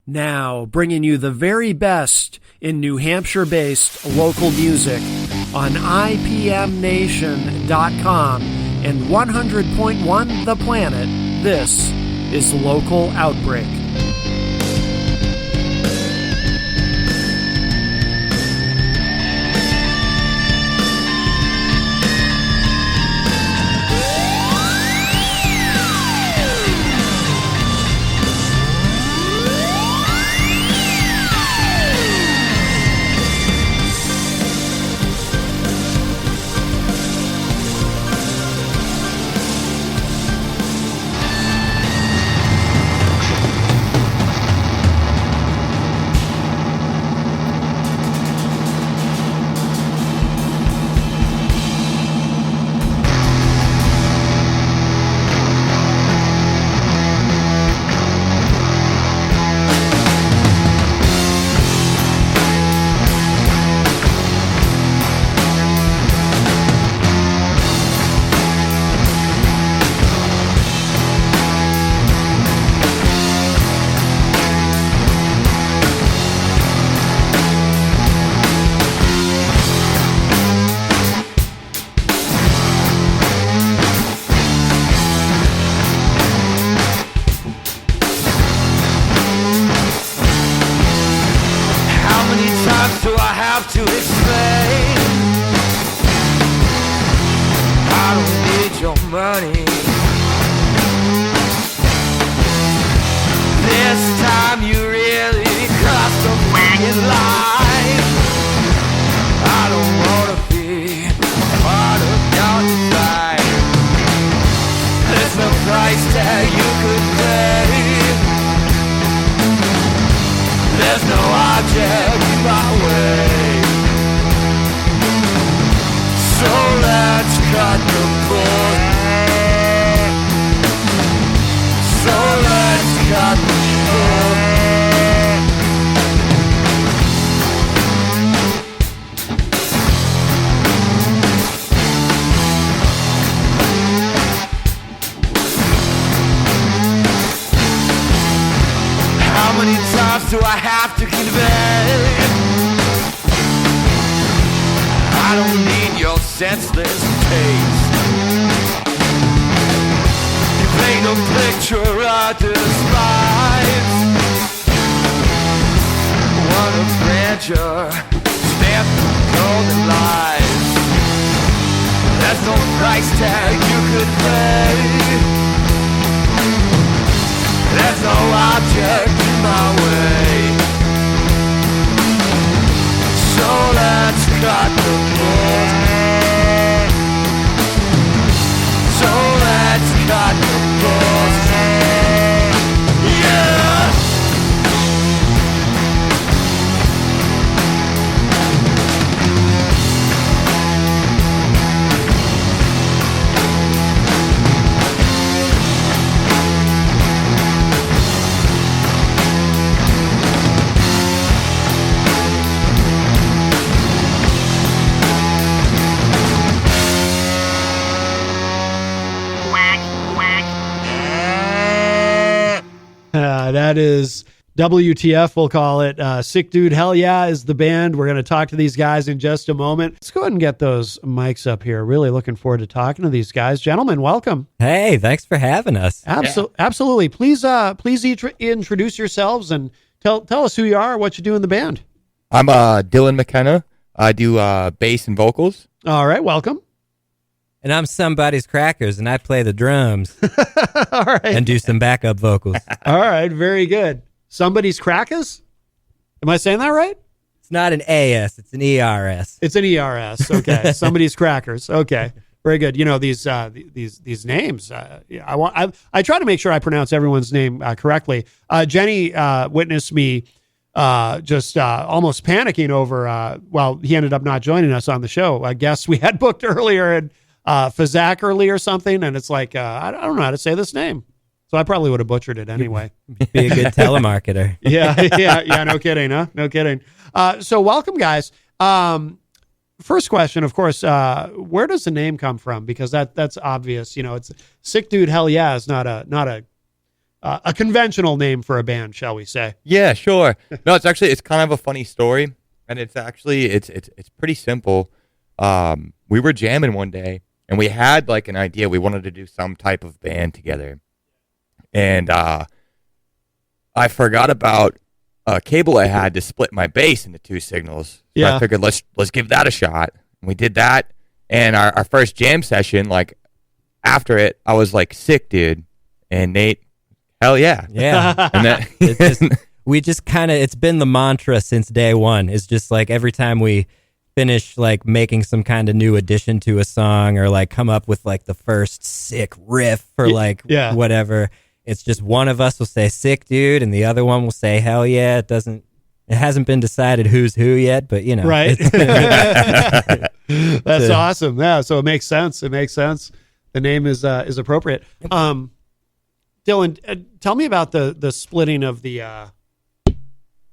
Now, bringing you the very best in New Hampshire-based local music on IPMNation.com and 100.1 The Planet, this is Local Outbreak. To explain, I don't need your money. This time you really crossed the fucking line. I don't wanna be part of your design. There's no price tag you could pay. There's no object in my way. So let's cut the cord. So let's cut the cord. How many times do I have to convey? I don't need your senseless taste. You paint a picture I despise. What a grandeur, stamped with golden lies. There's no price tag you could pay. There's no object in my way. So let's cut the cord. So let's cut the cord. Yeah. That is WTF, we'll call it. Sick Dude Hell Yeah is the band. We're going to talk to these guys in just a moment. Let's go ahead and get those mics up here. Really looking forward to talking to these guys. Gentlemen, welcome. Hey, thanks for having us. Absolutely. Please introduce yourselves and tell us who you are, what you do in the band. I'm Dylan McKenna. I do bass and vocals. All right, welcome. And I'm Somebody's Crackers, and I play the drums. All right. And do some backup vocals. All right, very good. Somebody's Crackers? Am I saying that right? It's not an AS, it's an ERS. It's an ERS. Okay. Somebody's Crackers. Okay. Very good. You know, these names. I try to make sure I pronounce everyone's name correctly. Jenny witnessed me just almost panicking over. Well, he ended up not joining us on the show. I guess we had booked earlier and Fazzackerly or something, and it's like I don't know how to say this name, so I probably would have butchered it anyway. Be a good telemarketer. Yeah. No kidding, huh? No kidding. So welcome, guys. First question, of course, where does the name come from? Because that's obvious. You know, it's Sick Dude Hell Yeah is not a a conventional name for a band, shall we say? Yeah, sure. No, it's kind of a funny story, and it's pretty simple. We were jamming one day, and we had like an idea. We wanted to do some type of band together, and I forgot about a cable I had to split my bass into 2 signals. So Yeah. I figured let's give that a shot. And we did that, and our first jam session, like after it, I was like, sick, dude. And Nate, hell yeah. Yeah. And that It's been the mantra since day one. It's just like every time we finish like making some kind of new addition to a song or like come up with like the first sick riff or like Yeah. whatever, it's just one of us will say sick, dude, and the other one will say hell yeah. It hasn't been decided who's who yet, but you know. Right. it's- That's awesome. Yeah. So it makes sense. The name is appropriate. Dylan, tell me about the splitting of the.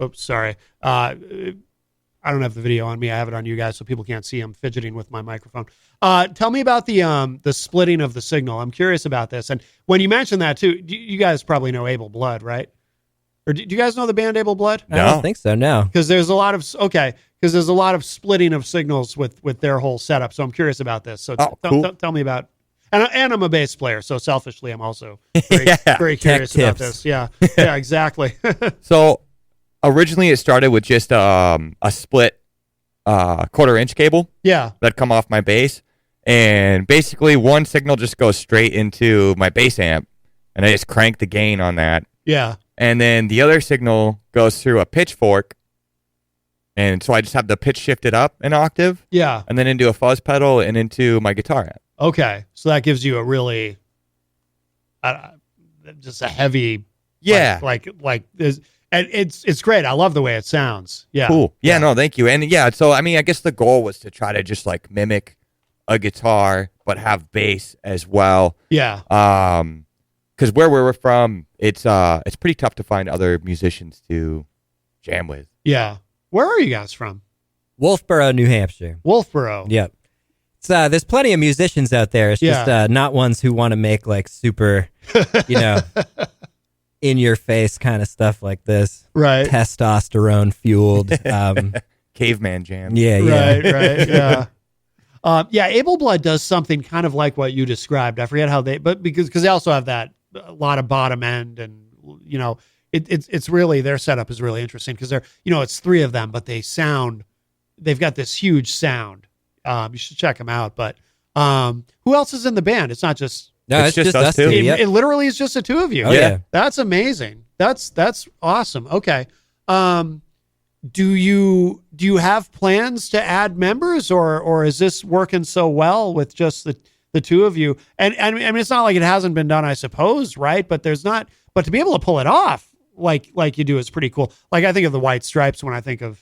Oops, sorry. I don't have the video on me. I have it on you guys, so people can't see. I'm fidgeting with my microphone. Tell me about the splitting of the signal. I'm curious about this. And when you mentioned that too, you guys probably know Able Blood, right? Or do you guys know the band Able Blood? I don't think so. No. Because there's a lot of splitting of signals with their whole setup. So I'm curious about this. So cool. tell me about. And I'm a bass player, so selfishly, I'm also very, Yeah. very curious about tips. this. Yeah, yeah, exactly. So originally it started with just a split 1/4-inch cable Yeah, that come off my bass, and basically one signal just goes straight into my bass amp, and I just crank the gain on that, yeah, and then the other signal goes through a pitchfork, and so I just have the pitch shifted up an octave, yeah. and then into a fuzz pedal and into my guitar amp. Okay, so that gives you a really, just a heavy, Yeah. like this, and it's great. I love the way it sounds. Yeah, Cool. Yeah, no, thank you. And yeah, so I mean, I guess the goal was to try to just like mimic a guitar, but have bass as well. yeah, Because where we were from, it's pretty tough to find other musicians to jam with. yeah. Where are you guys from? Wolfboro, New Hampshire. Wolfboro. Yep. It's, there's plenty of musicians out there. It's Yeah. just not ones who want to make like super, in your face kind of stuff like this. Right. Testosterone fueled. Caveman jam. Yeah, yeah. Right. Yeah. Yeah, Able Blood does something kind of like what you described. I forget how because they also have that a lot of bottom end, and it's really, their setup is really interesting because they're it's 3 of them, but they've got this huge sound. You should check them out. But who else is in the band? It's not just. No, It's it's, just just us us two. two. It, Yep. it literally is just the 2 of you. Oh, yeah. That's amazing. That's awesome. Okay. Do you have plans to add members, or is this working so well with just the 2 of you? And I mean, it's not like it hasn't been done, I suppose, right? But to be able to pull it off like you do is pretty cool. Like I think of the White Stripes when I think of,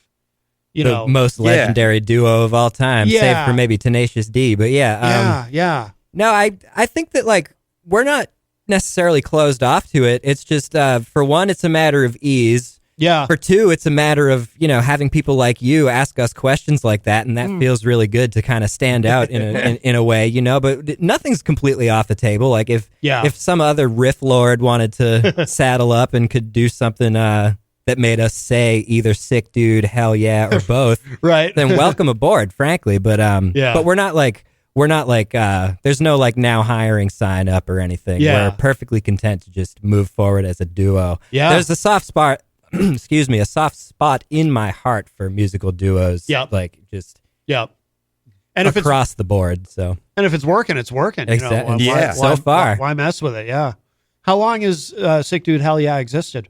The most legendary duo of all time, Yeah. save for maybe Tenacious D. But yeah. yeah. No, I think that like we're not necessarily closed off to it. It's just for one, it's a matter of ease. Yeah. For 2, it's a matter of having people like you ask us questions like that, and that feels really good to kind of stand out in a way, But nothing's completely off the table. Like if some other riff lord wanted to saddle up and could do something that made us say either sick dude, hell yeah, or both, Right. then welcome aboard, frankly. But but we're not like there's no like now hiring sign up or anything. Yeah. We're perfectly content to just move forward as a duo. Yeah. There's a soft spot excuse me, a soft spot in my heart for musical duos. Yep. Like just Yep. And if across the board. So it's working, it's working. Exactly. Yeah. So far. Why mess with it? Yeah. How long has Sick Dude Hell Yeah existed?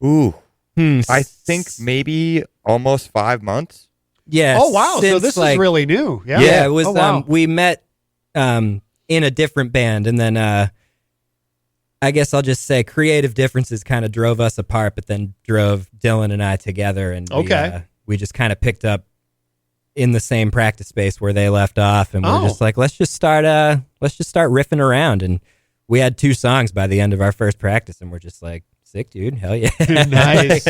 Ooh. I think maybe almost 5 months. yeah. Oh wow! So since, this like, is really new. Yeah. Yeah, it was. Oh, wow. We met in a different band, and then I guess I'll just say creative differences kind of drove us apart, but then drove Dylan and I together, and we just kind of picked up in the same practice space where they left off, and we're just like, let's just start riffing around, and we had 2 songs by the end of our first practice, and we're just like, sick, dude, hell yeah, Nice.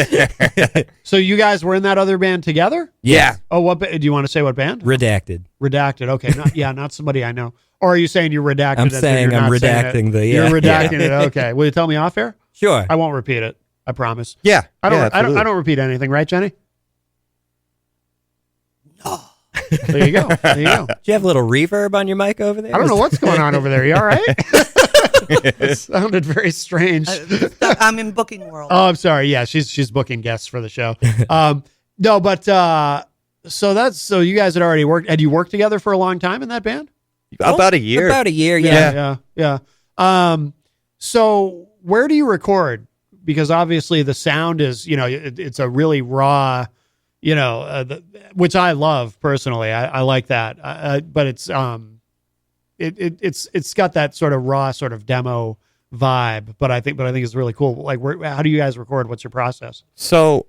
So you guys were in that other band together? Yeah. Oh, what? Do you want to say what band? Redacted. Redacted. Okay. Not somebody I know. Or are you saying you redacted? I'm it, saying you're I'm not saying redacting it? the. You're Yeah. redacting it. Okay. Will you tell me off air? Sure. I won't repeat it. I promise. Yeah. I don't. yeah, I don't. absolutely. I don't repeat anything, right, Jenny? No. There you go. There you go. Do you have a little reverb on your mic over there? I don't know what's going on over there. You all right? It sounded very strange. I'm in booking world. Oh, I'm sorry. Yeah, she's booking guests for the show. No, but so you guys had already worked. Had you worked together for a long time in that band? About a year. About a year, yeah. Yeah. So where do you record? Because obviously the sound is, it's a really raw, which I love personally. I like that. But it's it's got that sort of raw sort of demo vibe. But I think it's really cool. Like, how do you guys record? What's your process? So,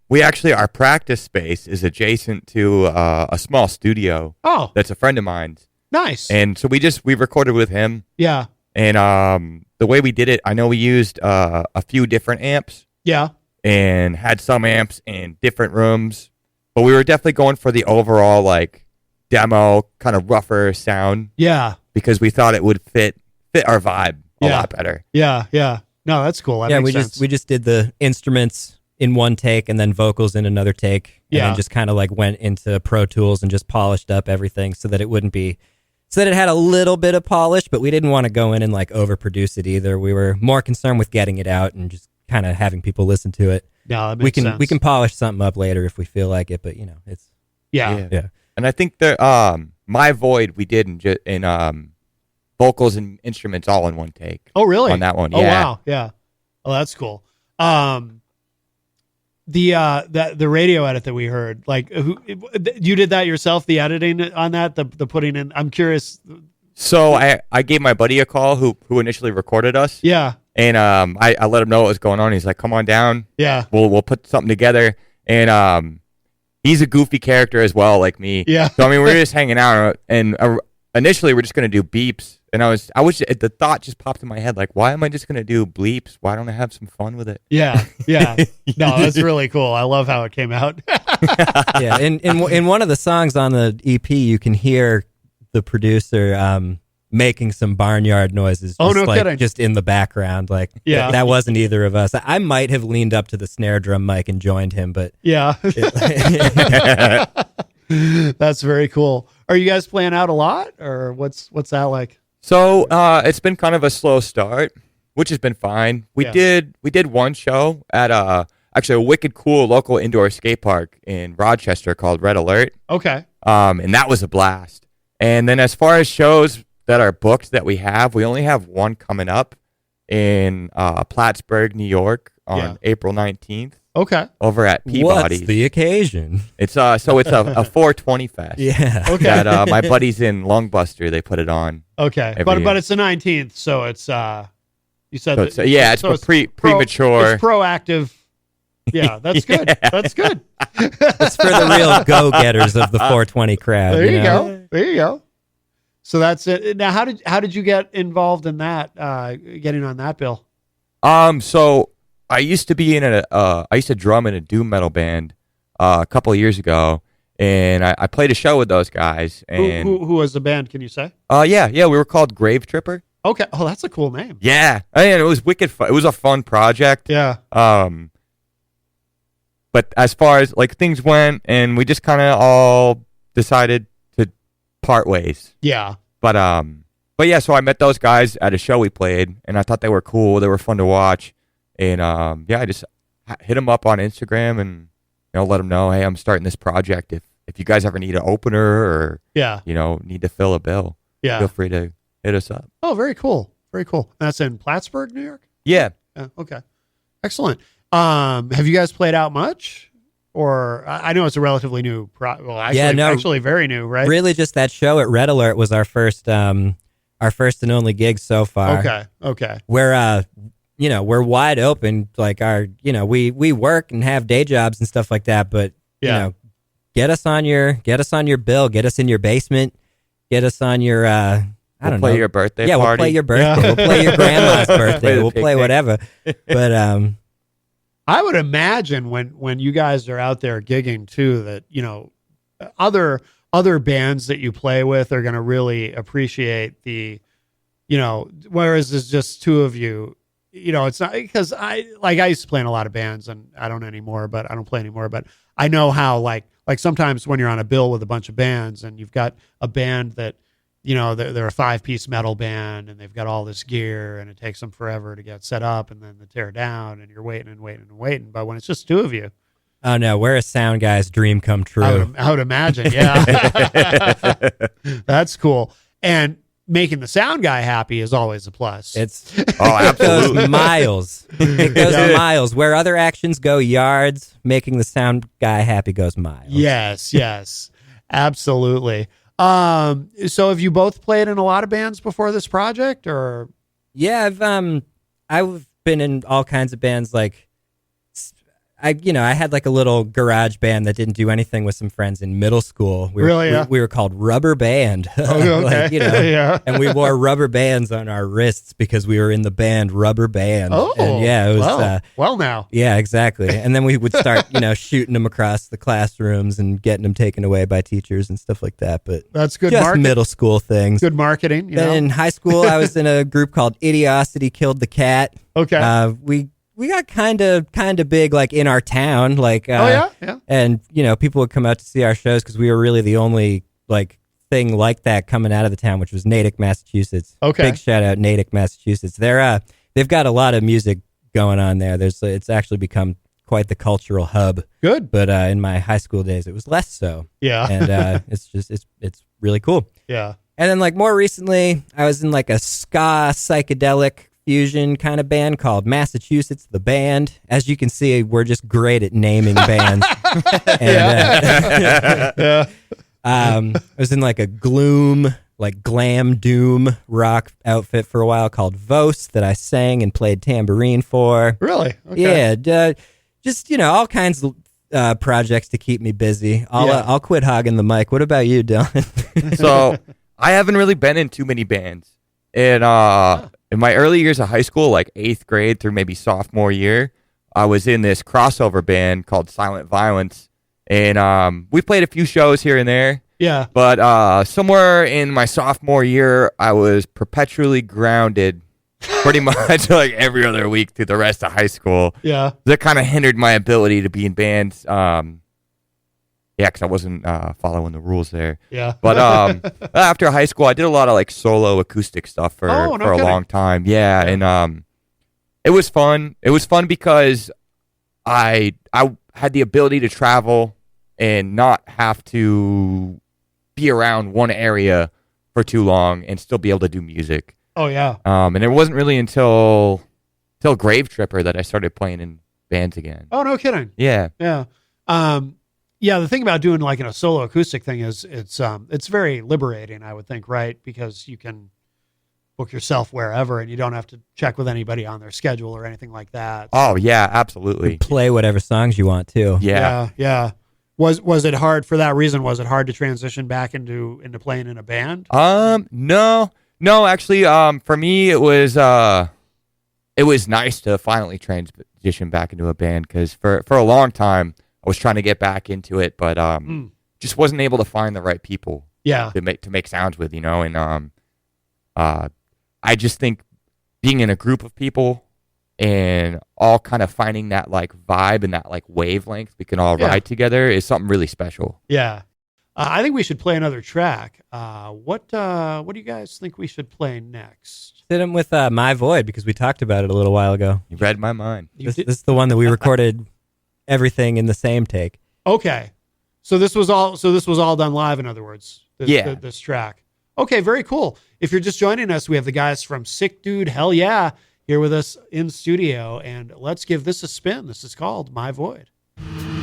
we actually, our practice space is adjacent to a small studio. Oh, That's a friend of mine's. nice. And so we recorded with him. Yeah. And the way we did it, I know we used a few different amps Yeah. and had some amps in different rooms, but we were definitely going for the overall like demo kind of rougher sound Yeah. because we thought it would fit our vibe a Yeah. lot better. Yeah. Yeah. No, that's cool. That Yeah, makes sense. we just did the instruments in one take and then vocals in another take. And Yeah. then just kind of like went into Pro Tools and just polished up everything so that it wouldn't be, so that it had a little bit of polish, but we didn't want to go in and like overproduce it either. We were more concerned with getting it out and just kind of having people listen to it. No, that makes sense. We can polish something up later if we feel like it, but it's Yeah. yeah. And I think the My Void we did in vocals and instruments all in one take. Oh, really? On that one, Oh, yeah. wow. Yeah. Oh, that's cool. The radio edit that we heard, like, you did that yourself? The editing on that, the putting in. I'm curious. So I gave my buddy a call who initially recorded us. Yeah. And I let him know what was going on. He's like, "Come on down. Yeah. We'll put something together." And he's a goofy character as well, like me. Yeah. So I mean, we were just hanging out, and initially we're just gonna do beeps. And I was the thought just popped in my head, like, why am I just gonna do bleeps? Why don't I have some fun with it? Yeah. Yeah. No, that's really cool. I love how it came out. Yeah. In one of the songs on the EP, you can hear the producer making some barnyard noises. Oh, just no kidding. Just in the background. Like, Yeah. that wasn't either of us. I might have leaned up to the snare drum mic and joined him, but Yeah. That's very cool. Are you guys playing out a lot, or what's that like? So it's been kind of a slow start, which has been fine. We did one show at actually a wicked cool local indoor skate park in Rochester called Red Alert. Okay. And that was a blast. And then as far as shows that are booked that we only have one coming up in Plattsburgh, New York on April 19th Okay. over at Peabody's. what's the occasion? It's a 420 fest. Yeah. Okay. That my buddies in Longbuster, they put it on. Okay. Every But year. it's the 19th, so it's you said So that, it's premature. It's proactive. Yeah, that's good. Yeah. That's good. It's for the real go-getters of the 420 crowd. There you know? go. There you go. So that's it. Now, how did you get involved in that? Getting on that bill? So I used to be in I used to drum in a doom metal band a couple of years ago, and I played a show with those guys. And Who was the band? Can you say? yeah, we were called Grave Tripper. Okay. Oh, that's a cool name. Yeah, and it was wicked fun. It was a fun project. Yeah. But as far as like things went, and we just kind of all decided to part ways. Yeah. But yeah, so I met those guys at a show we played, and I thought they were cool. They were fun to watch, and yeah, I just hit them up on Instagram and let them know, hey, I'm starting this project. If you guys ever need an opener or Yeah. need to fill a bill, Yeah. feel free to hit us up. Oh, very cool. Very cool. That's in Plattsburgh, New York. Yeah. Yeah. Okay. Excellent. Have you guys played out much? Or I know it's a relatively new actually very new, right? Really, just that show at Red Alert was our first and only gig so far. Okay. We're we're wide open. Like we work and have day jobs and stuff like that. But get us on your bill. Get us in your basement. Get us on your I don't know. Play your birthday Yeah, party. we'll play your birthday. Yeah. We'll play your grandma's birthday. We'll play picnic. whatever. But I would imagine when you guys are out there gigging too, that other bands that you play with are going to really appreciate the, whereas there's just two of you, it's not because I used to play in a lot of bands and I don't anymore, but I don't play anymore. But I know how like sometimes when you're on a bill with a bunch of bands and you've got a band that, they're a 5-piece metal band and they've got all this gear and it takes them forever to get set up and then they tear down and you're waiting and waiting and waiting. But when it's just two of you, oh no, we're a sound guy's dream come true. I would imagine, yeah. That's cool. And making the sound guy happy is always a plus. It goes miles. It goes miles. Where other actions go yards, making the sound guy happy goes miles. Yes, absolutely. So have you both played in a lot of bands before this project, or? Yeah, I've been in all kinds of bands. Like, I had like a little garage band that didn't do anything with some friends in middle school. We were called Rubber Band. Oh, okay. Yeah. And we wore rubber bands on our wrists because we were in the band Rubber Band. Oh, and yeah, it was. Well, now. Yeah, exactly. And then we would start, shooting them across the classrooms and getting them taken away by teachers and stuff like that. But that's good. Just middle school things. Good marketing. Then in high school, I was in a group called Idiosity Killed the Cat. Okay. We got kind of big, like in our town, like yeah. And people would come out to see our shows because we were really the only like thing like that coming out of the town, which was Natick, Massachusetts. Okay, big shout out Natick, Massachusetts. They've got a lot of music going on there. It's actually become quite the cultural hub. Good, but in my high school days, it was less so. Yeah, and it's really cool. Yeah, and then like more recently, I was in like a ska psychedelic fusion kind of band called Massachusetts the Band. As you can see, we're just great at naming bands. And, I was in like a gloom, like glam doom rock outfit for a while called Vos that I sang and played tambourine for. Really? Okay. Yeah, just all kinds of projects to keep me busy. I'll quit hogging the mic. What about you, Dylan? So I haven't really been in too many bands. In my early years of high school, like 8th grade through maybe sophomore year, I was in this crossover band called Silent Violence. And we played a few shows here and there. Yeah. But somewhere in my sophomore year, I was perpetually grounded pretty much like every other week through the rest of high school. Yeah. That kind of hindered my ability to be in bands. Yeah, because I wasn't following the rules there. Yeah. But after high school, I did a lot of like solo acoustic stuff for a long time. Yeah, and it was fun. It was fun because I had the ability to travel and not have to be around one area for too long and still be able to do music. Oh yeah. And it wasn't really until Grave Tripper that I started playing in bands again. Oh, no kidding. Yeah. Yeah. Yeah, the thing about doing like a solo acoustic thing is it's very liberating, I would think, right? Because you can book yourself wherever and you don't have to check with anybody on their schedule or anything like that. Oh yeah, absolutely. Play whatever songs you want too. Yeah. Was it hard for that reason? Was it hard to transition back into playing in a band? No, actually, for me it was nice to finally transition back into a band because for a long time I was trying to get back into it, but just wasn't able to find the right people. Yeah. To make sounds with, and I just think being in a group of people and all kind of finding that like vibe and that like wavelength we can all ride together is something really special. Yeah. I think we should play another track. What do you guys think we should play next? Hit him with My Void because we talked about it a little while ago. You read my mind. This is the one that we recorded everything in the same take. Okay. So this was all done live, in other words. This track. Okay, very cool. If you're just joining us, we have the guys from Sick Dude Hell Yeah here with us in studio, and let's give this a spin. This is called My Void. I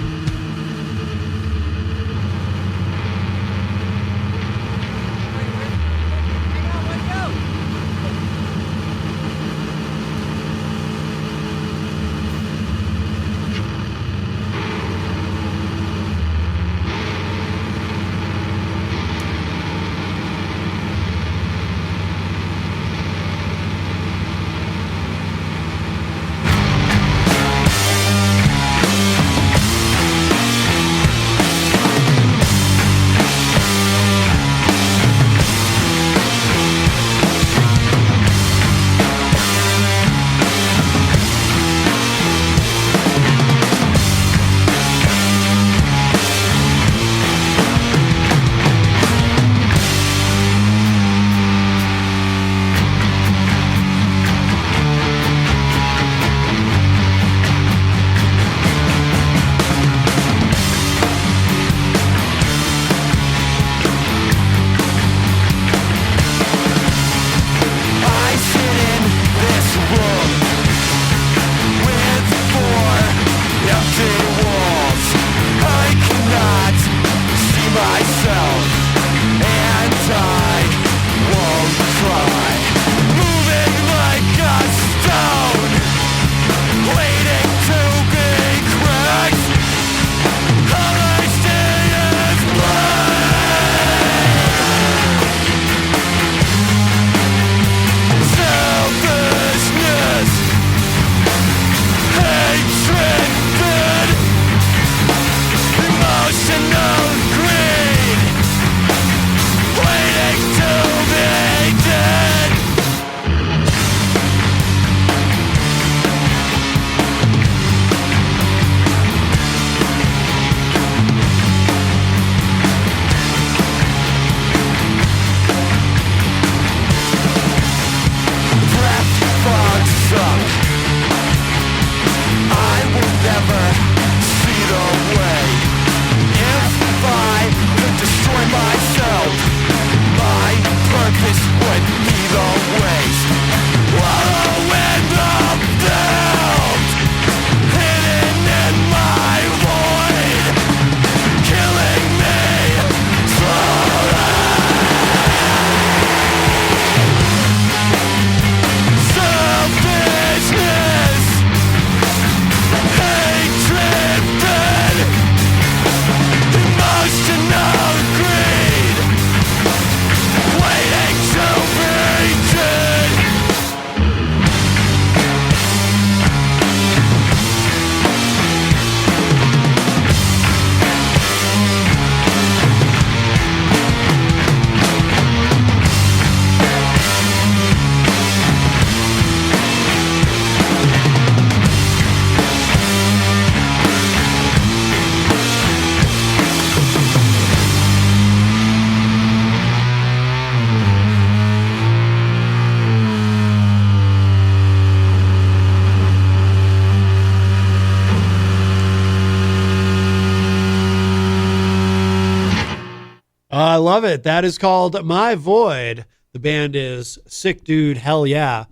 I love it. That is called My Void. The band is Sick Dude Hell Yeah.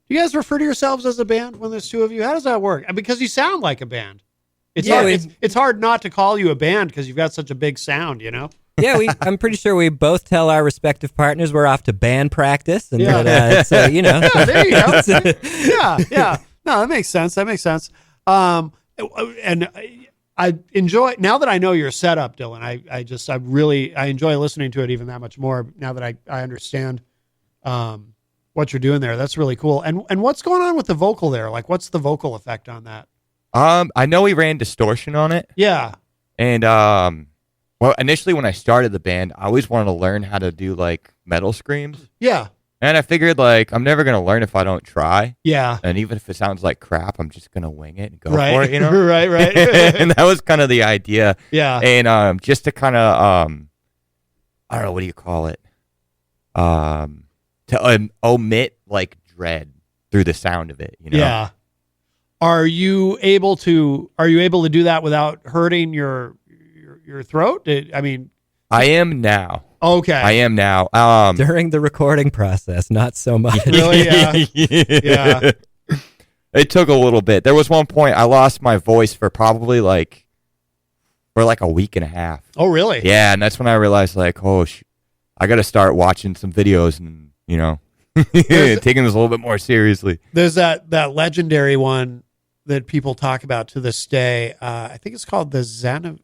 Do you guys refer to yourselves as a band when there's two of you? How does that work? Because you sound like a band. It's it's hard not to call you a band because you've got such a big sound, you know? Yeah, I'm pretty sure we both tell our respective partners we're off to band practice, and Yeah. that, you know. Yeah, there you go. Yeah. No, that makes sense. And I enjoy, now that I know your setup, Dylan, I enjoy listening to it even that much more now that I understand what you're doing there. That's really cool. And what's going on with the vocal there? Like, what's the vocal effect on that? I know we ran distortion on it. Yeah. And well, initially when I started the band, I always wanted to learn how to do like metal screams. Yeah. And I figured like I'm never gonna learn if I don't try. Yeah. And even if it sounds like crap, I'm just gonna wing it and go Right. for it, you know? Right. And that was kind of the idea. Yeah. And just to kind of I don't know, what do you call it? To omit like dread through the sound of it, you know? Yeah. Are you able to do that without hurting your throat? I am now. Okay. I am now. During the recording process, not so much. Really? Yeah. It took a little bit. There was one point I lost my voice for probably like a week and a half. Oh, really? Yeah, and that's when I realized like, I got to start watching some videos and, you know, taking this a little bit more seriously. There's that legendary one that people talk about to this day. I think it's called the Zen of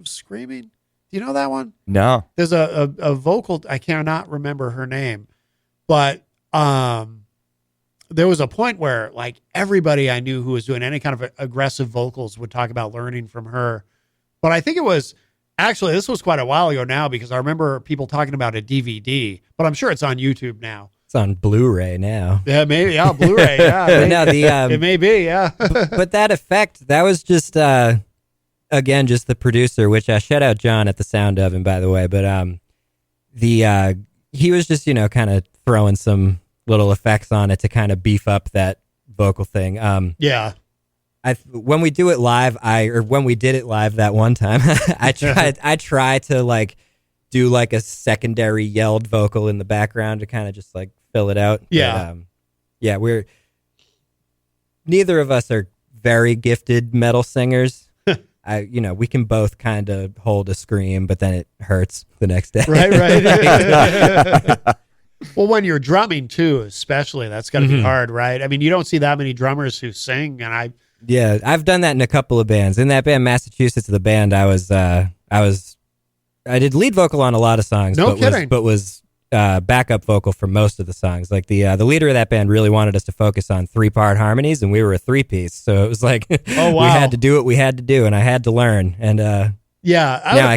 Screaming? Do you know that one? No. There's a vocal, I cannot remember her name, but there was a point where like everybody I knew who was doing any kind of aggressive vocals would talk about learning from her. But I think it was, actually, this was quite a while ago now because I remember people talking about a DVD, but I'm sure it's on YouTube now. It's on Blu-ray now. Yeah, maybe. Yeah, Blu-ray. Yeah, No, it may be. Yeah. but that effect, that was just again, just the producer, which I shout out John at the sound of him, by the way. But he was just, you know, kind of throwing some little effects on it to kind of beef up that vocal thing. Yeah. When we do it live, when we did it live that one time, I tried to like do like a secondary yelled vocal in the background to kind of just like fill it out. Yeah. But, neither of us are very gifted metal singers. We can both kind of hold a scream, but then it hurts the next day. Right. Well, when you're drumming too, especially, that's got to be hard, right? I mean, you don't see that many drummers who sing, and I've done that in a couple of bands. In that band, Massachusetts, the band, I did lead vocal on a lot of songs. No kidding. But was backup vocal for most of the songs. Like the leader of that band really wanted us to focus on 3-part harmonies, and we were a 3-piece. So it was like, oh, wow. we had to do what we had to do, and I had to learn. And I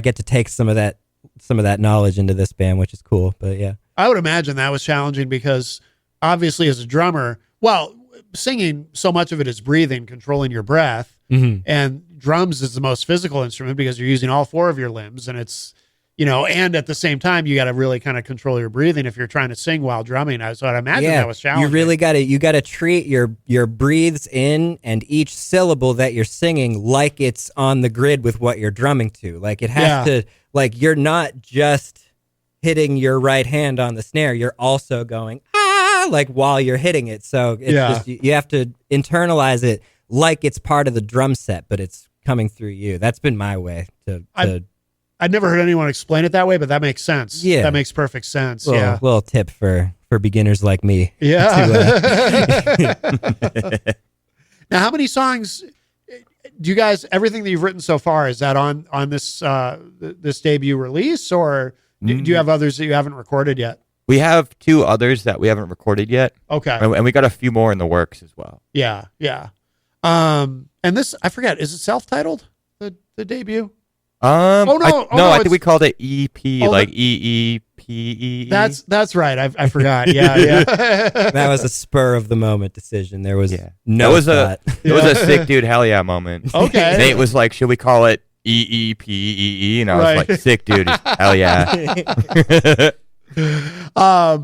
get to take some of that knowledge into this band, which is cool. But yeah, I would imagine that was challenging because obviously as a drummer, well, singing, so much of it is breathing, controlling your breath, and drums is the most physical instrument because you're using all 4 of your limbs, and it's, you know, and at the same time, you got to really kind of control your breathing if you're trying to sing while drumming. So I'd imagine that was challenging. You really got to treat your breathes in and each syllable that you're singing like it's on the grid with what you're drumming to. Like it has to, like you're not just hitting your right hand on the snare, you're also going, like while you're hitting it. So it's just, you have to internalize it like it's part of the drum set, but it's coming through you. That's been my way to I'd never heard anyone explain it that way, but that makes sense. Yeah. That makes perfect sense. Little tip for beginners like me. Yeah. Now, how many songs do you guys, everything that you've written so far, is that on this this debut release, or do you have others that you haven't recorded yet? We have 2 others that we haven't recorded yet. Okay. And we got a few more in the works as well. Yeah. And this, I forget, is it self-titled, the debut? I think we called it EP, EEPE. That's right. I forgot. Yeah. That was a spur of the moment decision. There was It no was thought. It was a sick dude hell yeah moment. Okay. Nate was like, should we call it EEPEE? And I was like, sick dude, hell yeah. I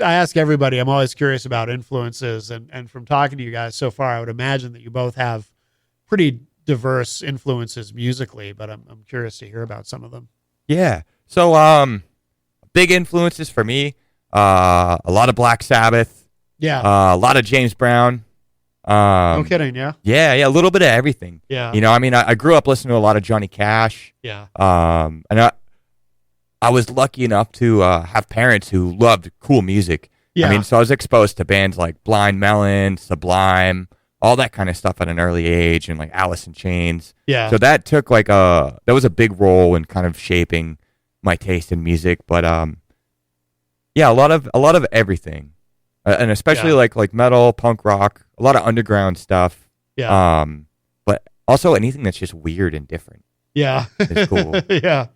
ask everybody, I'm always curious about influences, and from talking to you guys so far, I would imagine that you both have pretty diverse influences musically, but I'm curious to hear about some of them. Yeah. So, big influences for me. A lot of Black Sabbath. Yeah. A lot of James Brown. No kidding. Yeah. Yeah, a little bit of everything. Yeah. You know, I mean, I grew up listening to a lot of Johnny Cash. Yeah. And I was lucky enough to have parents who loved cool music. Yeah. I mean, so I was exposed to bands like Blind Melon, Sublime, all that kind of stuff at an early age, and like Alice in Chains. Yeah. So that took that was a big role in kind of shaping my taste in music. But yeah, a lot of everything, and especially like metal, punk rock, a lot of underground stuff. Yeah. But also anything that's just weird and different. Yeah. It's cool. Yeah.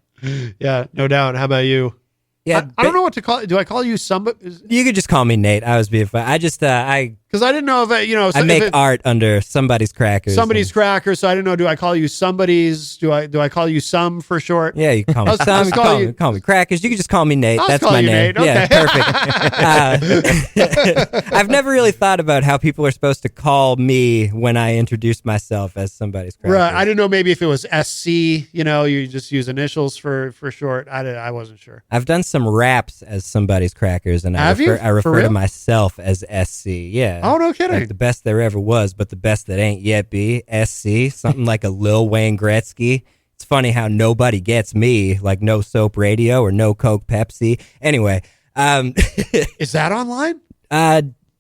Yeah. No doubt. How about you? Yeah, I don't know what to call. Do I call you somebody? You could just call me Nate. I was being fun. I just Because I didn't know if I make art under somebody's crackers. Somebody's crackers. So I didn't know. Do I call you somebody's? Do I call you some for short? Yeah, you can call me some. You can call me crackers. You can just call me Nate. That's my name. Nate. Okay. Yeah, perfect. I've never really thought about how people are supposed to call me when I introduce myself as somebody's crackers. Right. I didn't know maybe if it was SC. You know, you just use initials for short. I wasn't sure. I've done some raps as somebody's crackers, and I refer to myself as SC. Yeah. Oh, no kidding. Like the best there ever was, but the best that ain't yet be. SC, something like a Lil Wayne Gretzky. It's funny how nobody gets me, like No Soap Radio or No Coke Pepsi. Anyway. Is that online?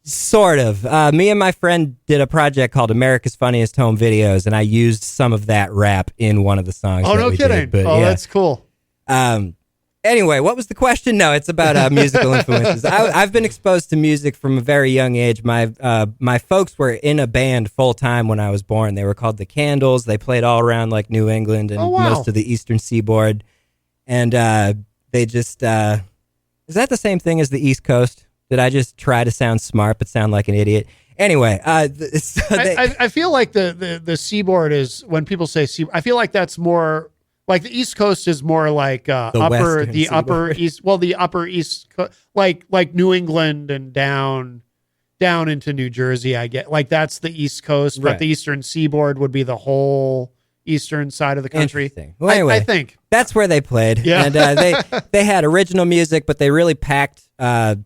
Sort of. Me and my friend did a project called America's Funniest Home Videos, and I used some of that rap in one of the songs. Oh, that no we kidding. Did, but, oh, yeah. That's cool. Anyway, what was the question? No, it's about musical influences. I've been exposed to music from a very young age. My folks were in a band full time when I was born. They were called the Candles. They played all around like New England and most of the Eastern Seaboard. And they just is that the same thing as the East Coast? Did I just try to sound smart but sound like an idiot? Anyway, I feel like the Seaboard is when people say Seaboard. I feel like that's more. Like the East Coast is more like the upper East. Well, the upper East, like New England and down into New Jersey. I get like that's the East Coast, but the Eastern Seaboard would be the whole eastern side of the country. Well, anyway, I think that's where they played. Yeah, and they had original music, but they really packed bars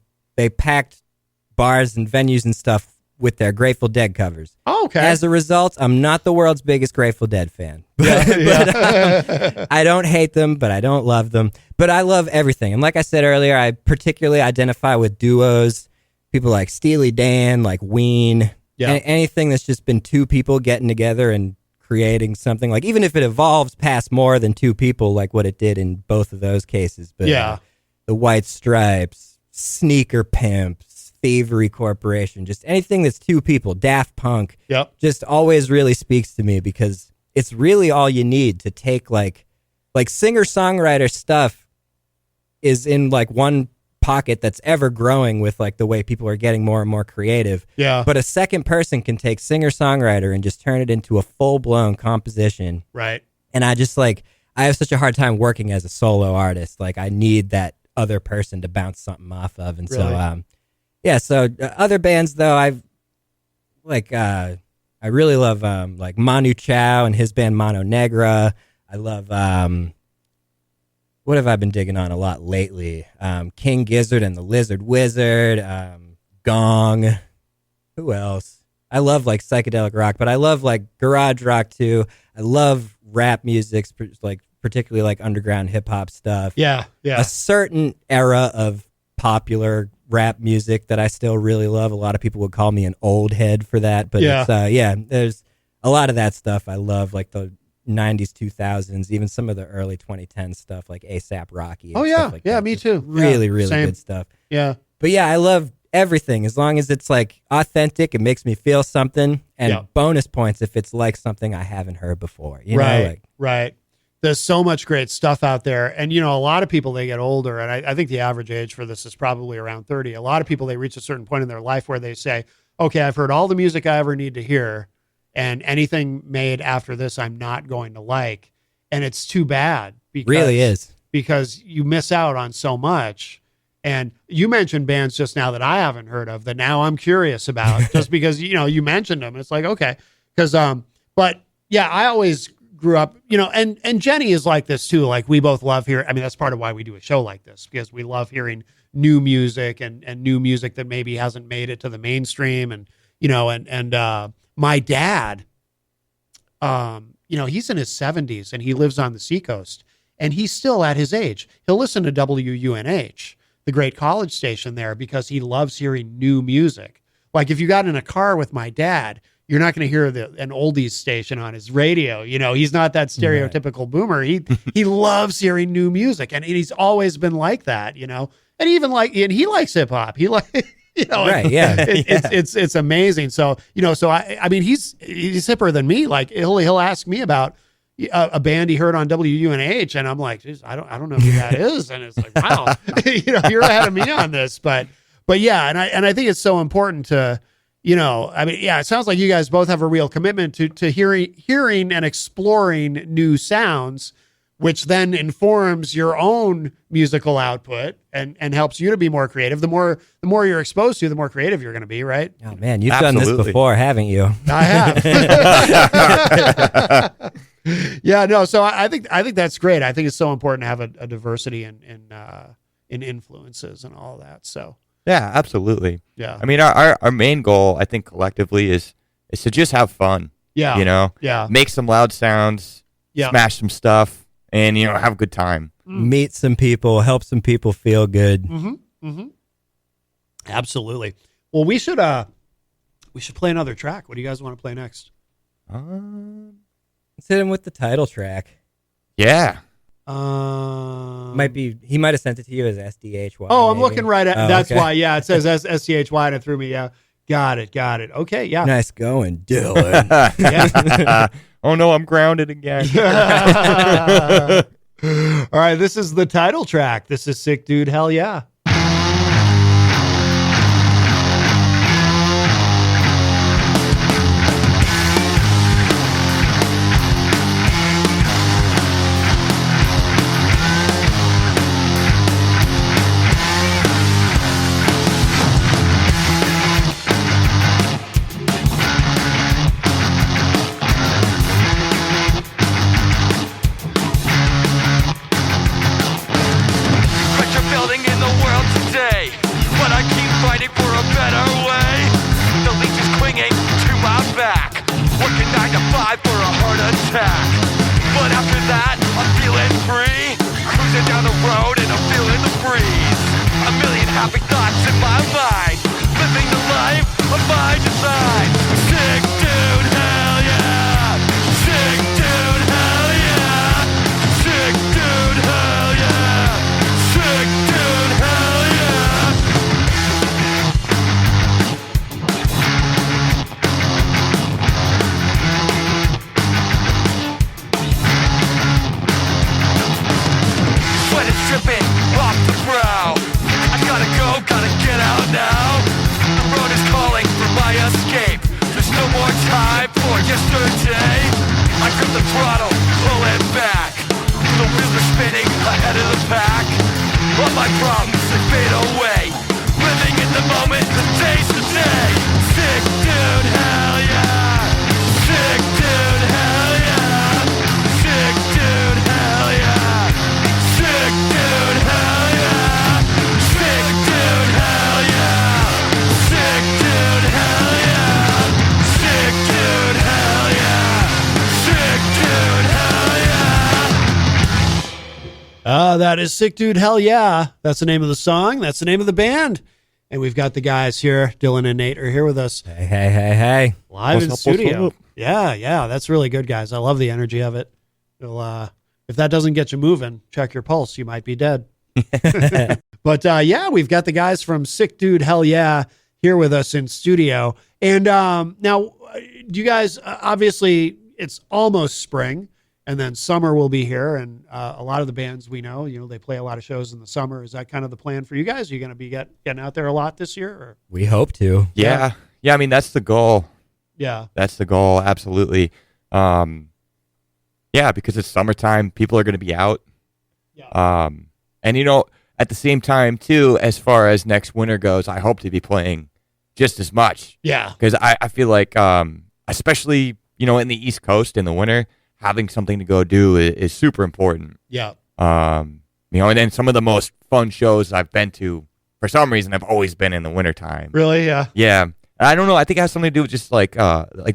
and venues and stuff with their Grateful Dead covers. Oh, okay. As a result, I'm not the world's biggest Grateful Dead fan. But I don't hate them, but I don't love them. But I love everything. And like I said earlier, I particularly identify with duos, people like Steely Dan, like Ween, anything that's just been two people getting together and creating something. Like even if it evolves past more than two people, like what it did in both of those cases. But the White Stripes, Sneaker Pimps, Thievery Corporation, just anything that's two people, Daft Punk, just always really speaks to me because it's really all you need to take like singer-songwriter stuff is in like one pocket that's ever growing with like the way people are getting more and more creative. Yeah. But a second person can take singer-songwriter and just turn it into a full-blown composition. Right. And I have such a hard time working as a solo artist. Like I need that other person to bounce something off of. And so so other bands though, I really love like Manu Chao and his band Mano Negra. I love what have I been digging on a lot lately? King Gizzard and the Lizard Wizard, Gong. Who else? I love like psychedelic rock, but I love like garage rock too. I love rap music, like particularly like underground hip hop stuff. Yeah. A certain era of popular rap music that I still really love. A lot of people would call me an old head for that, but it's there's a lot of that stuff I love, like the 90s, 2000s, even some of the early 2010s stuff like ASAP Rocky. And stuff like that. Me too. Really good stuff. Yeah. But yeah, I love everything as long as it's like authentic, it makes me feel something, and bonus points if it's like something I haven't heard before. You know, right. There's so much great stuff out there. And, a lot of people, they get older. And I think the average age for this is probably around 30. A lot of people, they reach a certain point in their life where they say, okay, I've heard all the music I ever need to hear. And anything made after this, I'm not going to like. And it's too bad. Because, really is. Because you miss out on so much. And you mentioned bands just now that I haven't heard of that now I'm curious about just because, you mentioned them. It's like, okay. Because, but yeah, I always grew up, you know, and Jenny is like this too. Like we both love hearing, I mean, that's part of why we do a show like this, because we love hearing new music and new music that maybe hasn't made it to the mainstream. And, you know, and my dad, you know, he's in his 70s and he lives on the seacoast, and he's still at his age. He'll listen to WUNH, the great college station there, because he loves hearing new music. Like if you got in a car with my dad, you're not going to hear an oldies station on his radio. You know, he's not that stereotypical boomer. He loves hearing new music, and he's always been like that, you know, and and he likes hip hop. He like, you know, Right, yeah. It's amazing. So, you know, so I mean, he's hipper than me. Like he'll ask me about a band he heard on WUNH, and I'm like, I don't know who that is. And it's like, wow, you know, you're ahead of me on this, but yeah. And I think it's so important to, you know, I mean, yeah, it sounds like you guys both have a real commitment to hearing and exploring new sounds, which then informs your own musical output and helps you to be more creative. The more you're exposed to, the more creative you're going to be, right? Oh man, you've done this before, haven't you? I have. Yeah, no. So I think that's great. I think it's so important to have a diversity in influences and all that. So Yeah, absolutely. yeah, I mean, our main goal, I think, collectively is to just have fun. yeah, You know, yeah, make some loud sounds, yeah. smash some stuff, and you know, have a good time. Meet some people, help some people feel good. Absolutely. Well, we should play another track. What do you guys want to play next? Let's hit him with the title track. Yeah. He might have sent it to you as SDHY. Oh, I'm maybe. looking right at. Oh, That's okay. why. Yeah, it says SCHY and it threw me. Yeah, got it. Okay, yeah. Nice going, Dylan. Yeah. Oh no, I'm grounded again. All right, this is the title track. This is Sick Dude, Hell Yeah. But you're building in the world today. But I keep fighting for a better way. The leech is clinging to my back. Working 9 to 5 for a heart attack. But after that, I'm feeling free. Cruising down the road and I'm feeling the breeze. A million happy thoughts in my mind. Living the life of my design. Sick dude, hell yeah. Sick dude, hell yeah. Sick dude, hell yeah. Sick dude, hell yeah. Sweat is dripping off the brow. I gotta go, gotta get out now. The road is calling for my escape. There's no more time for yesterday. I grip the throttle, pull it back. The wheels are spinning ahead of the pack. All my problems, they fade away. Living in the moment, the day's the day. Sick dude, hell yeah. Sick dude, hell yeah. Sick dude, hell yeah. Sick dude, hell yeah. Sick dude, hell yeah. Sick dude, hell yeah. Sick dude, hell yeah. Sick dude, hell yeah. That is Sick Dude, Hell Yeah. That's the name of the song. That's the name of the band. And we've got the guys here. Dylan and Nate are here with us Hey. live What's in up, what's studio. up? Yeah. That's really good, guys. I love the energy of it. If that doesn't get you moving, check your pulse. You might be dead. But yeah, we've got the guys from Sick Dude, Hell Yeah here with us in studio. And now, do you guys, obviously, it's almost spring. And then summer will be here, and a lot of the bands we know, they play a lot of shows in the summer. Is that kind of the plan for you guys? Are you going to be getting out there a lot this year? Or? We hope to. Yeah. I mean, that's the goal. Yeah. That's the goal. Absolutely. Yeah, because it's summertime. People are going to be out. Yeah. And at the same time too, as far as next winter goes, I hope to be playing just as much. Yeah. Because I feel like, especially, in the East Coast in the winter, having something to go do is super important. Yeah. You know, and then some of the most fun shows I've been to, for some reason, have always been in the wintertime. Really? Yeah. Yeah. I don't know. I think it has something to do with just like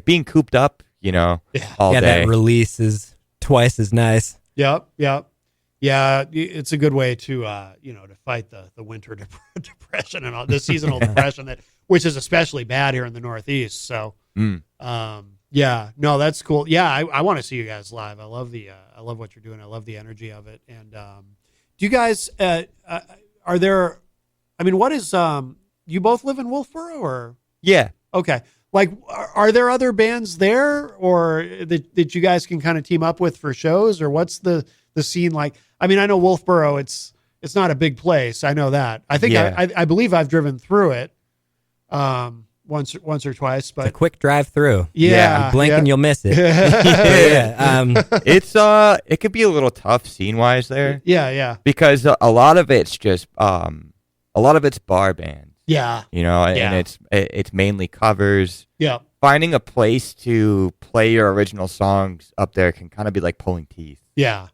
being cooped up, you know, all Yeah, day. that release is twice as nice. Yep. Yep. Yeah. It's a good way to, to fight the winter depression and all the seasonal depression which is especially bad here in the Northeast. So, yeah, no, that's cool. Yeah. I want to see you guys live. I love what you're doing. I love the energy of it. And, do you guys, are there, I mean, what is, you both live in Wolfboro or? Yeah. Okay. Like, are there other bands there or that you guys can kind of team up with for shows, or what's the scene like? I mean, I know Wolfboro, it's not a big place. I know that. I think I believe I've driven through it once or twice, but It's a quick drive through. yeah, You blink and you'll miss it. It's it could be a little tough scene wise there yeah, because a lot of it's just a lot of it's bar bands, yeah, you know, and Yeah. it's mainly covers. yeah. Finding a place to play your original songs up there can kind of be like pulling teeth. Yeah.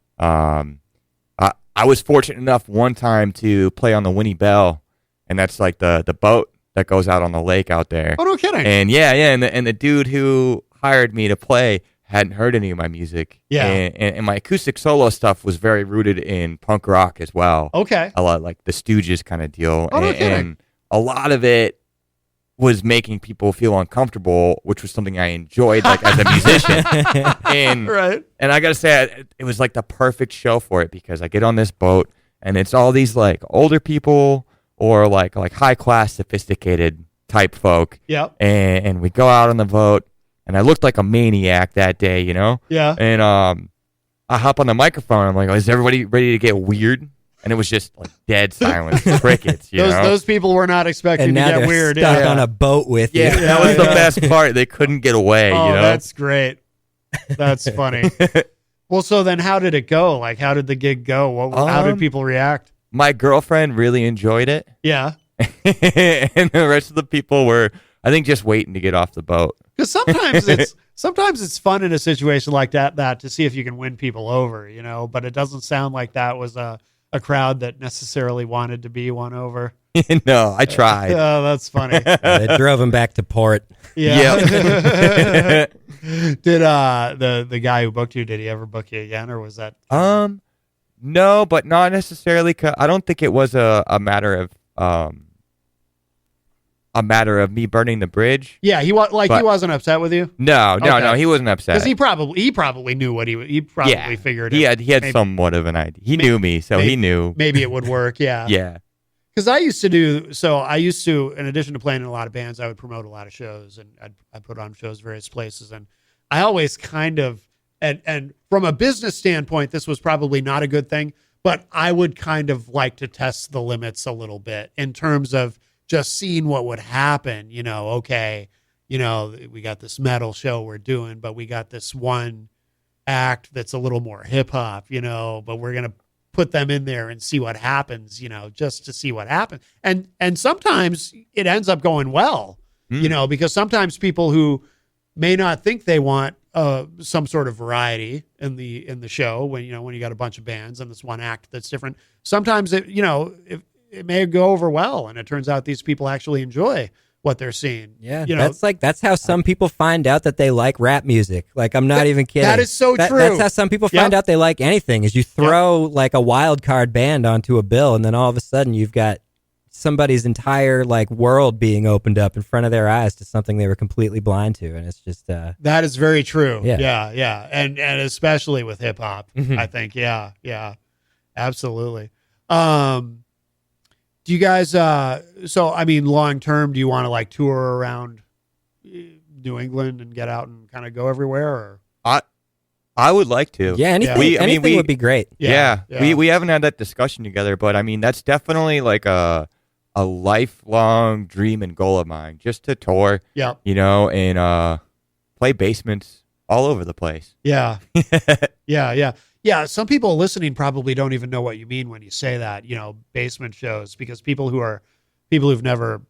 I was fortunate enough one time to play on the Winnie Bell, and that's like the boat that goes out on the lake out there. Oh, no kidding. And and the dude who hired me to play hadn't heard any of my music. Yeah. And my acoustic solo stuff was very rooted in punk rock as well. Okay. A lot like the Stooges kind of deal. Oh, no kidding. And a lot of it was making people feel uncomfortable, which was something I enjoyed like as a musician. and Right. and I gotta say, it was like the perfect show for it because I get on this boat and it's all these like older people or like high class, sophisticated type folk. Yep. And we go out on the boat, and I looked like a maniac that day, you know. Yeah. And I hop on the microphone. I'm like, "Is everybody ready to get weird?" And it was just like dead silence, crickets. You know? Those people were not expecting and to now get they're weird. stuck Yeah. on a boat with Yeah, you. that was the Yeah. best part. They couldn't get away. Oh, you know. that's great. That's funny. Well, so then how did it go? Like, how did the gig go? How did people react? My girlfriend really enjoyed it. Yeah. And the rest of the people were, I think, just waiting to get off the boat. Because sometimes it's fun in a situation like that to see if you can win people over, you know. But it doesn't sound like that was a crowd that necessarily wanted to be won over. No, I tried. Oh, that's funny. They drove him back to port. Yeah. Yep. Did the guy who booked you? Did he ever book you again, or was that? No, but not necessarily. I don't think it was a matter of me burning the bridge. Yeah, he wasn't upset with you No, Okay. he wasn't upset. because he probably knew what he probably figured. He had maybe- somewhat of an idea. He knew me, so he knew. maybe it would work. Yeah. Yeah. Because I used to, in addition to playing in a lot of bands, I would promote a lot of shows, and I'd put on shows various places. And I always kind of, and from a business standpoint, this was probably not a good thing, but I would kind of like to test the limits a little bit in terms of just seeing what would happen. You know, okay, you know, we got this metal show we're doing, but we got this one act that's a little more hip hop, you know, but we're going to put them in there and see what happens, you know, just to see what happens. And sometimes it ends up going well, you know, because sometimes people who may not think they want some sort of variety in the show, when you got a bunch of bands and this one act that's different, sometimes it may go over well, and it turns out these people actually enjoy what they're seeing. Yeah, you know, that's how some people find out that they like rap music. Like, I'm not even kidding. that is so true. That's how some people find Yep. out they like anything. Is you throw like a wild card band onto a bill, and then all of a sudden you've got somebody's entire like world being opened up in front of their eyes to something they were completely blind to, and it's just that is very true. Yeah. Yeah. And especially with hip hop, I think. Yeah. Absolutely. Do you guys so I mean, long term, do you want to like tour around New England and get out and kind of go everywhere, or? I would like to. yeah, anything, anything would be great. Yeah. We haven't had that discussion together, but I mean, that's definitely like a lifelong dream and goal of mine, just to tour, Yep. you know, and play basements all over the place. Yeah. Yeah. Some people listening probably don't even know what you mean when you say that, you know, basement shows, because people who've never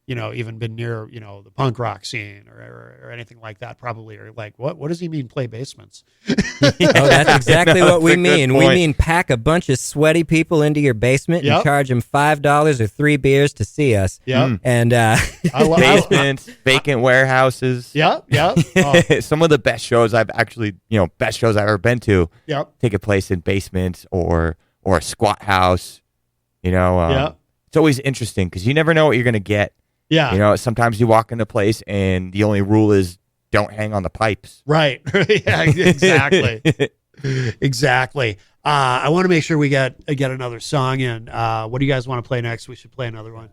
even been near, the punk rock scene or anything like that, probably are like, what does he mean play basements? Oh, that's exactly what we a good mean. We point. mean pack a bunch of sweaty people into your basement and Yep. charge them $5 or 3 beers to see us. Yep. And Basements, vacant warehouses. Yep. Oh, Some of the best shows I've ever been to yep. take place in basements or a squat house. Yeah. It's always interesting because you never know what you're gonna get. Yeah. Sometimes you walk into place and the only rule is don't hang on the pipes. Right. Yeah, exactly. Exactly. I want to make sure we get another song in. What do you guys want to play next? We should play another one.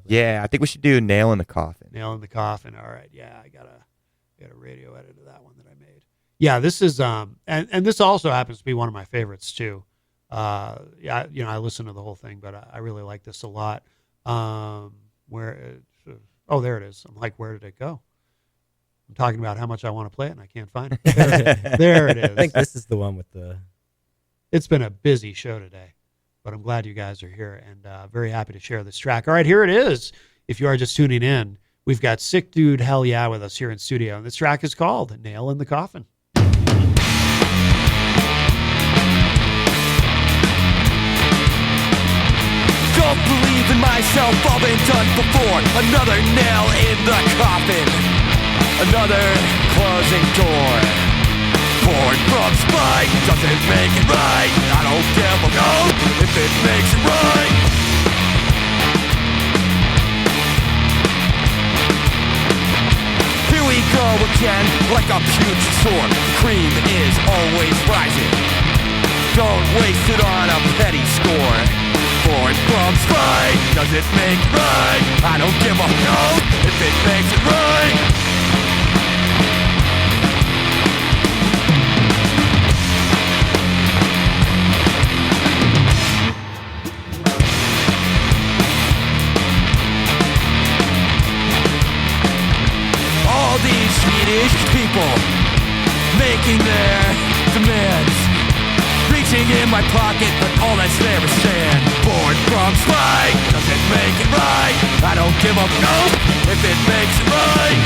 Yeah, I think we should do Nail in the Coffin. Nail in the Coffin. All right. Yeah, I got a radio edit of that one that I made. Yeah, this is and this also happens to be one of my favorites too. Yeah, I listen to the whole thing, but I really like this a lot. There it is. I'm like, where did it go? I'm talking about how much I want to play it, and I can't find it. There it is. I think this is the one with the... It's been a busy show today, but I'm glad you guys are here and very happy to share this track. All right, here it is. If you are just tuning in, we've got Sick Dude Hell Yeah with us here in studio, and this track is called Nail in the Coffin. Don't believe in myself, all been done before. Another nail in the coffin, another closing door. Born from spite doesn't make it right. I don't give a go if it makes it right. Here we go again, like a puke sword. Cream is always rising. Don't waste it on a petty score. Born from spite, does it make it right? I don't give a no if it makes it right. All these Swedish people making their demands, reaching in my pocket, but all that's there is sand. Born from spite, does it make it right? I don't give a no if it makes it right.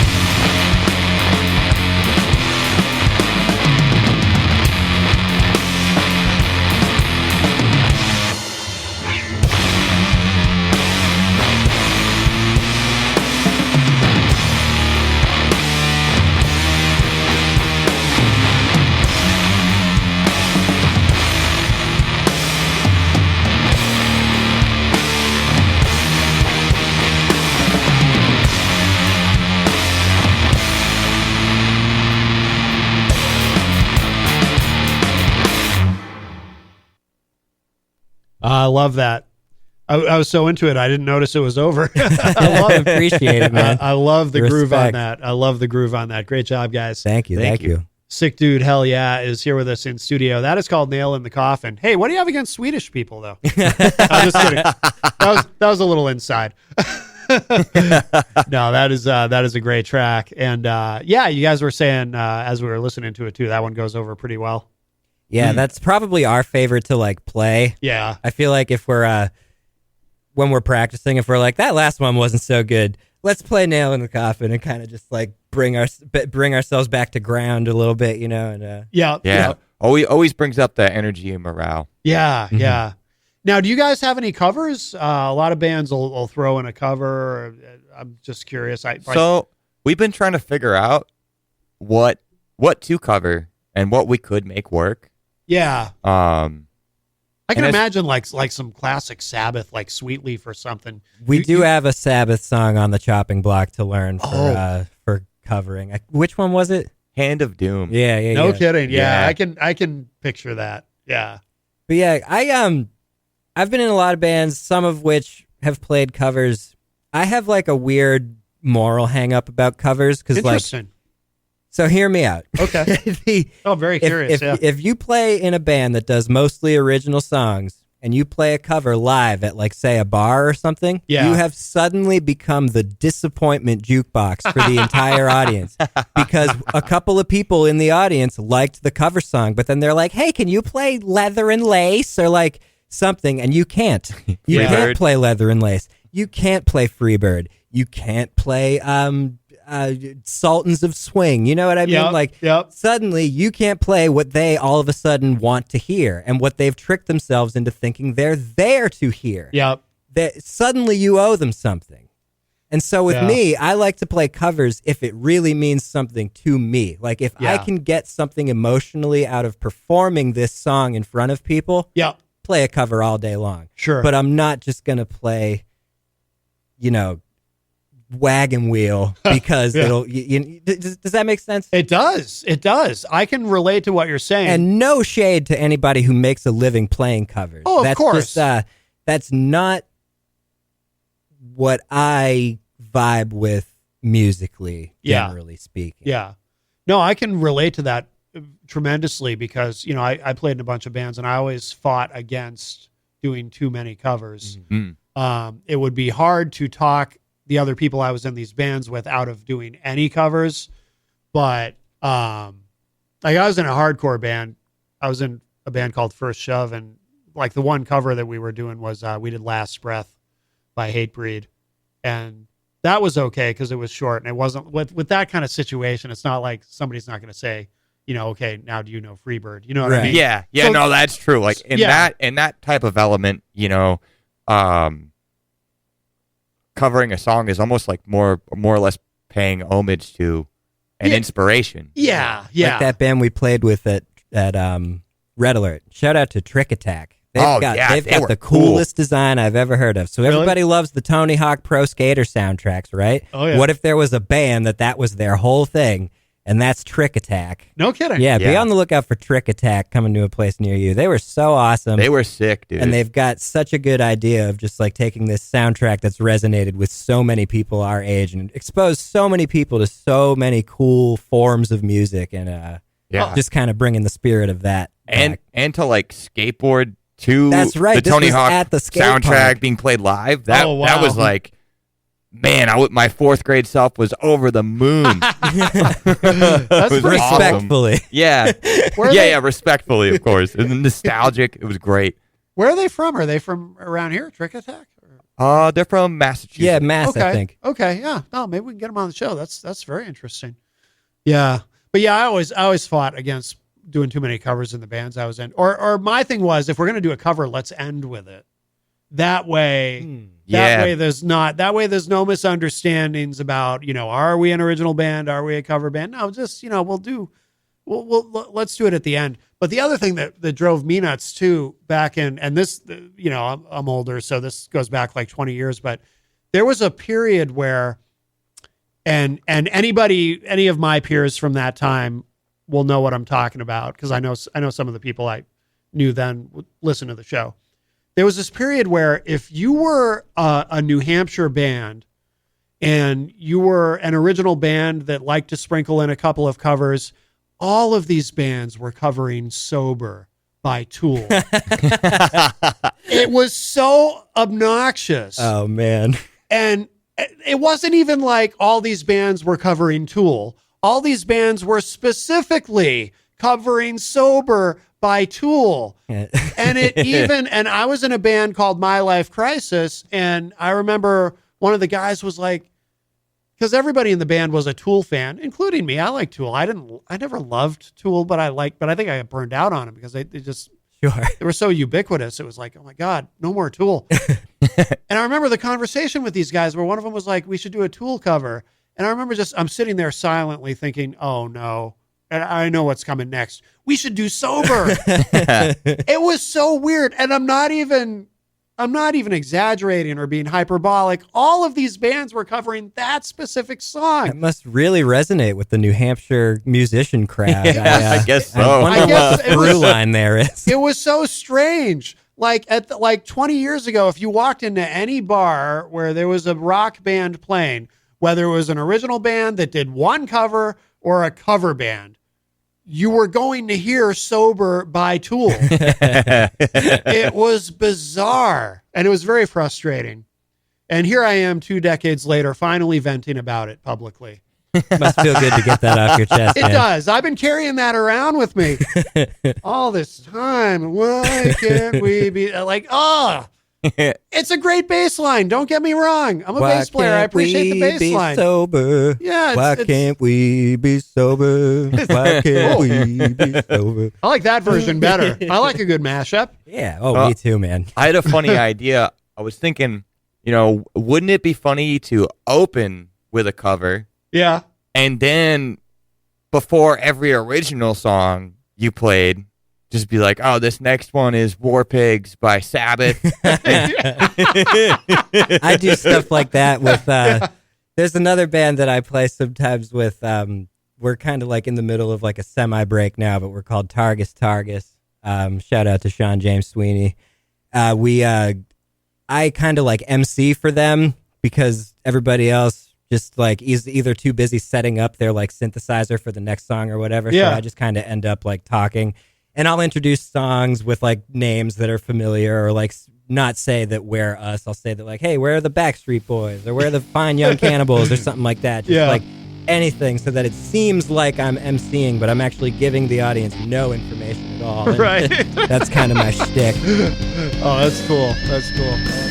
I love that. I was so into it, I didn't notice it was over. I appreciate it, man. I love the groove on Respect. that. I love the groove on that. Great job, guys. Thank you. Thank you. Sick Dude Hell Yeah is here with us in studio. That is called Nail in the Coffin. Hey, what do you have against Swedish people, though? I'm just kidding. That was a little inside. No, that is a great track. And yeah, you guys were saying as we were listening to it too, that one goes over pretty well. Yeah, that's probably our favorite to like play. Yeah. I feel like if we're when we're practicing, if we're like, that last one wasn't so good, let's play Nail in the Coffin and kind of just like bring ourselves back to ground a little bit, and Yeah. Always brings up the energy and morale. Yeah, yeah. Now, do you guys have any covers? A lot of bands will throw in a cover. I'm just curious. So we've been trying to figure out what to cover and what we could make work. Yeah. I can and imagine like some classic Sabbath, like Sweet Leaf or something. we You- do you- have a Sabbath song on the chopping block to learn Oh. for covering. Which one was it? Hand of Doom. Yeah. No kidding. Yeah, Yeah. I can picture that. Yeah. But yeah, I've been in a lot of bands, some of which have played covers. I have like a weird moral hang up about covers because like, Interesting. so hear me out. Okay. Oh, very curious. If you play in a band that does mostly original songs and you play a cover live at like say a bar or something, Yeah. you have suddenly become the disappointment jukebox for the entire audience because a couple of people in the audience liked the cover song, but then they're like, "Hey, can you play Leather and Lace or like something?" And you can't. You Yeah. can't play Leather and Lace. you can't play Freebird. You can't play Sultans of Swing. You know what I mean? Yep, Like, yep. suddenly you can't play what they all of a sudden want to hear and what they've tricked themselves into thinking they're there to hear. Yep. That suddenly you owe them something. And so with me, I like to play covers if it really means something to me. Like if I can get something emotionally out of performing this song in front of people, play a cover all day long. Sure. But I'm not just going to play, Wagon Wheel because it'll, does that make sense? It does. It does. I can relate to what you're saying. And no shade to anybody who makes a living playing covers. Oh, of that's course. Just, that's not what I vibe with musically, generally speaking. Yeah. No, I can relate to that tremendously because, I played in a bunch of bands and I always fought against doing too many covers. Mm-hmm. It would be hard to talk the other people I was in these bands with out of doing any covers. But like I was in a hardcore band. I was in a band called First Shove, and like the one cover that we were doing was we did Last Breath by Hatebreed. And that was okay because it was short, and it wasn't with that kind of situation. It's not like somebody's not going to say, okay, now do you know Freebird? You know what I mean? Yeah. So, no, that's true. Like in that type of element, covering a song is almost like more or less paying homage to an inspiration. Yeah. Like that band we played with at Red Alert. Shout out to Trick Attack. They've got the coolest design I've ever heard of. So everybody loves the Tony Hawk Pro Skater soundtracks, right? Oh, yeah. What if there was a band that was their whole thing, and that's Trick Attack? No kidding. Yeah, be on the lookout for Trick Attack coming to a place near you. They were so awesome. They were sick, dude. And they've got such a good idea of just like taking this soundtrack that's resonated with so many people our age and exposed so many people to so many cool forms of music and just kind of bringing the spirit of that back. And to like skateboard to that's right. the Tony Hawk at the skate soundtrack park being played live. That was like, man, my fourth grade self was over the moon. That's was pretty awesome. respectfully. Yeah. Respectfully, of course. And nostalgic. It was great. Where are they from? Are they from around here, Trick Attack? They're from Massachusetts. Yeah, Mass, Okay. I think. Okay, yeah. No, maybe we can get them on the show. That's very interesting. Yeah. But yeah, I always fought against doing too many covers in the bands I was in. Or my thing was, if we're going to do a cover, let's end with it. That way, there's no misunderstandings about, are we an original band? Are we a cover band? No, just, let's do it at the end. But the other thing that drove me nuts too back in, and this, I'm older, so this goes back like 20 years, but there was a period where, and any of my peers from that time will know what I'm talking about because I know some of the people I knew then would listen to the show. There was this period where if you were a New Hampshire band and you were an original band that liked to sprinkle in a couple of covers, all of these bands were covering Sober by Tool. It was so obnoxious. Oh, man. And it wasn't even like all these bands were covering Tool. All these bands were specifically covering Sober by Tool. And and I was in a band called My Life Crisis, and I remember one of the guys was like, because everybody in the band was a Tool fan, including me. I like Tool. I never loved Tool, but I think I got burned out on them because they were so ubiquitous. It was like, oh my God, no more Tool. And I remember the conversation with these guys where one of them was like, we should do a Tool cover. And I remember I'm sitting there silently thinking, oh no, and I know what's coming next. We should do Sober. It was so weird. And I'm not even exaggerating or being hyperbolic. All of these bands were covering that specific song. It must really resonate with the New Hampshire musician crowd. I guess so. I wonder what the through line there is. It was so strange. Like 20 years ago, if you walked into any bar where there was a rock band playing, whether it was an original band that did one cover or a cover band, you were going to hear Sober by Tool. It was bizarre, and it was very frustrating. And here I am 2 decades later, finally venting about it publicly. Must feel good to get that off your chest. It does. I've been carrying that around with me all this time. Why can't we be like, It's a great bass line. Don't get me wrong. I'm a Why bass player. I can't appreciate the we bass be line. sober? Yeah, Why it's- can't we be sober? Why can't we be sober? I like that version better. I like a good mashup. Yeah. Oh, me too, man. I had a funny idea. I was thinking, wouldn't it be funny to open with a cover Yeah. and then before every original song you played, just be like, oh, this next one is War Pigs by Sabbath. I do stuff like that with. There's another band that I play sometimes with. We're kind of like in the middle of like a semi-break now, but we're called Targus Targus. Shout out to Sean James Sweeney. I kind of like MC for them because everybody else just like is either too busy setting up their like synthesizer for the next song or whatever. Yeah. So I just kind of end up like talking, and I'll introduce songs with like names that are familiar or like not say that we're us. I'll say that like, hey, where are the Backstreet Boys or where are the Fine Young Cannibals or something like that. Just Yeah. like anything so that it seems like I'm emceeing, but I'm actually giving the audience no information at all. And Right. that's kind of my shtick. Oh, that's cool. That's cool.